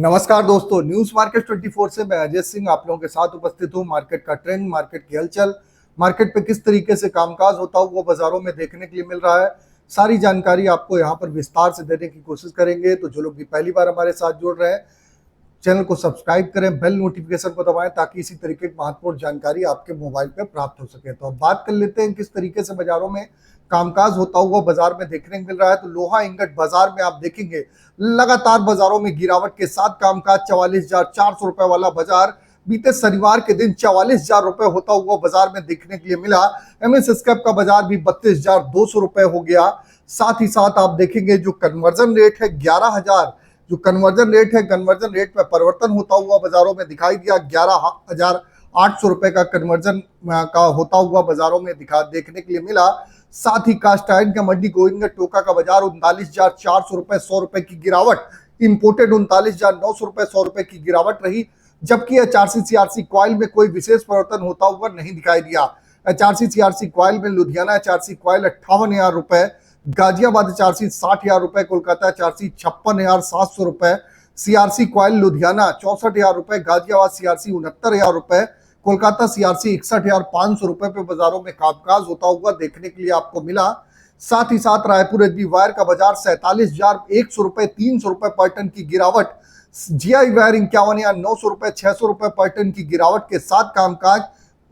नमस्कार दोस्तों, news market 24 से मैं अजय सिंह आप लोगों के साथ उपस्थित हूं। मार्केट का ट्रेंड, मार्केट की हलचल, मार्केट पे किस तरीके से कामकाज होता है वो बाजारों में देखने के लिए मिल रहा है। सारी जानकारी आपको यहां पर विस्तार से देने की कोशिश करेंगे। तो जो लोग भी पहली बार हमारे साथ जुड़ रहे हैं, चैनल को सब्सक्राइब करें, बेल नोटिफिकेशन को दबाएं ताकि इसी तरीके की महत्वपूर्ण जानकारी आपके मोबाइल पे प्राप्त हो सके। तो अब बात कर लेते हैं किस तरीके से बाजारों में कामकाज होता हुआ बाजार में देखने को मिल रहा है। तो लोहा इंगट बाजार में आप देखेंगे लगातार बाजारों में गिरावट के साथ कामकाज। 44,400 रुपए वाला बाजार बीते शनिवार के दिन 44,000 रुपए होता हुआ बाजार में देखने के लिए मिला। एमएस स्क्रैप का बाजार भी 32,200 रुपए हो गया। साथ ही साथ आप देखेंगे जो कन्वर्जन रेट है 11,000, जो कन्वर्जन रेट है, कन्वर्जन रेट में परिवर्तन होता हुआ बाजारों में दिखाई दिया। 11,800 रुपए का कन्वर्जन का होता हुआ बाजारों में देखने के लिए मिला। साथ ही कास्ट आयरन का मंडी गोविंदगढ़ टोका का बाजार 39,400 रुपए 100 रुपए की गिरावट, इंपोर्टेड 39,900 रुपए 100 रुपए की गिरावट रही। जबकि एचआरसी सीआरसी कॉइल में कोई विशेष परिवर्तन होता हुआ नहीं दिखाई दिया। एचआरसी सीआरसी कॉइल में लुधियाना एचआरसी कॉइल 58,000 रुपए, गाजियाबाद एचआरसी 60,000 रुपए, कोलकाता एचआरसी 56,700 रुपए, सीआरसी कॉइल लुधियाना 64,000 रुपए, गाजियाबाद सीआरसी 69,000 रुपए, कोलकाता सीआरसी 61,500 रुपए पे बाजारों में कामकाज होता हुआ देखने के लिए आपको मिला। साथ ही साथ रायपुर एचबी वायर का बाजार 47,100 रुपए 300 रुपए पर टन की गिरावट, जीआई वायर 51,900 रुपए 600 रुपए पर टन की गिरावट के साथ कामकाज।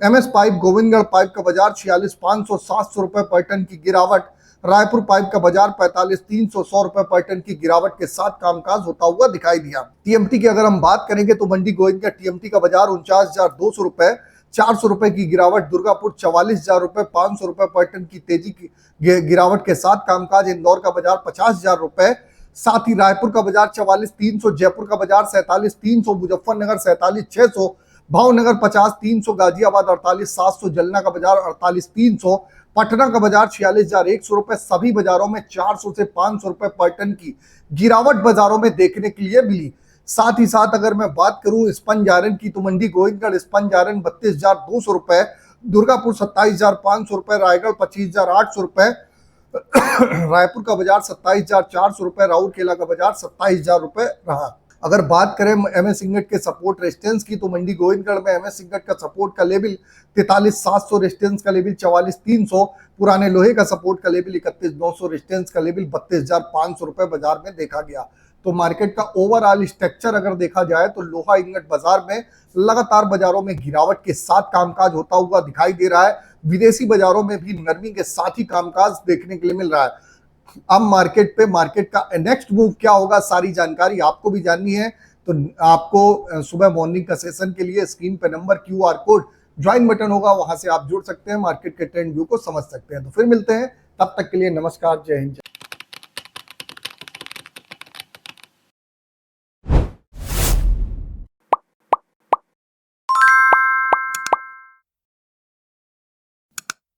एमएस पाइप गोविंदगढ़ पाइप का बाजार 46,500 700 रुपए पर टन की गिरावट, रायपुर पाइप का बाजार 45,300 100 रुपए पर टन की गिरावट के साथ कामकाज होता हुआ दिखाई दिया। टीएमटी की अगर हम बात करेंगे तो मंडी गोविंदगढ़ टीएमटी का बाजार 49,200 रुपए 400 रुपए की गिरावट, दुर्गापुर 44,000 रुपए 500 रुपए पर टन की तेजी की गिरावट के साथ कामकाज। इंदौर का बाजार 50,000 रुपए, साथ ही रायपुर का बाजार 44,300, जयपुर का बाजार 47,300, मुजफ्फरनगर 47,600, भावनगर 50,300, गाजियाबाद 48,700, जलना का बाजार 48,300, पटना का बाजार 46,100 रुपए। सभी बाजारों में 400 से 500 रुपए पर टन की गिरावट बाजारों में देखने के लिए मिली। साथ ही साथ अगर मैं बात करूं स्पंज आयरन की तो मंडी गोविंदगढ़ स्पंज आयरन 32,200 रुपए, दुर्गापुर 27,500 रुपए, रायगढ़ 25,800 रुपए, रायपुर का बाजार 27,400 रुपए, राउरकेला का बाजार 27,000 रुपए रहा। अगर बात करें एमएस इंगट के सपोर्ट रेजिस्टेंस की तो मंडी गोविंदगढ़ में एमएस इंगट का सपोर्ट का लेवल 43,700, रेजिस्टेंस का लेवल 44,300, पुराने लोहे का सपोर्ट का लेवल 31,900, रेजिस्टेंस का लेवल 32,500 रुपए बाजार में देखा गया। तो मार्केट का ओवरऑल स्ट्रक्चर अगर देखा जाए तो लोहा इंगट बाजार में लगातार बाजारों में गिरावट के साथ कामकाज होता हुआ दिखाई दे रहा है। विदेशी बाजारों में भी नरमी के साथ ही कामकाज देखने के लिए मिल रहा है। अब मार्केट का नेक्स्ट मूव क्या होगा, सारी जानकारी आपको भी जाननी है। तो आपको सुबह मॉर्निंग का सेशन के लिए स्क्रीन पे number QR code join button होगा, वहां से आप जुड़ सकते हैं, मार्केट के ट्रेंड व्यू को समझ सकते हैं। तो फिर मिलते हैं, तब तक के लिए नमस्कार, जय हिंद।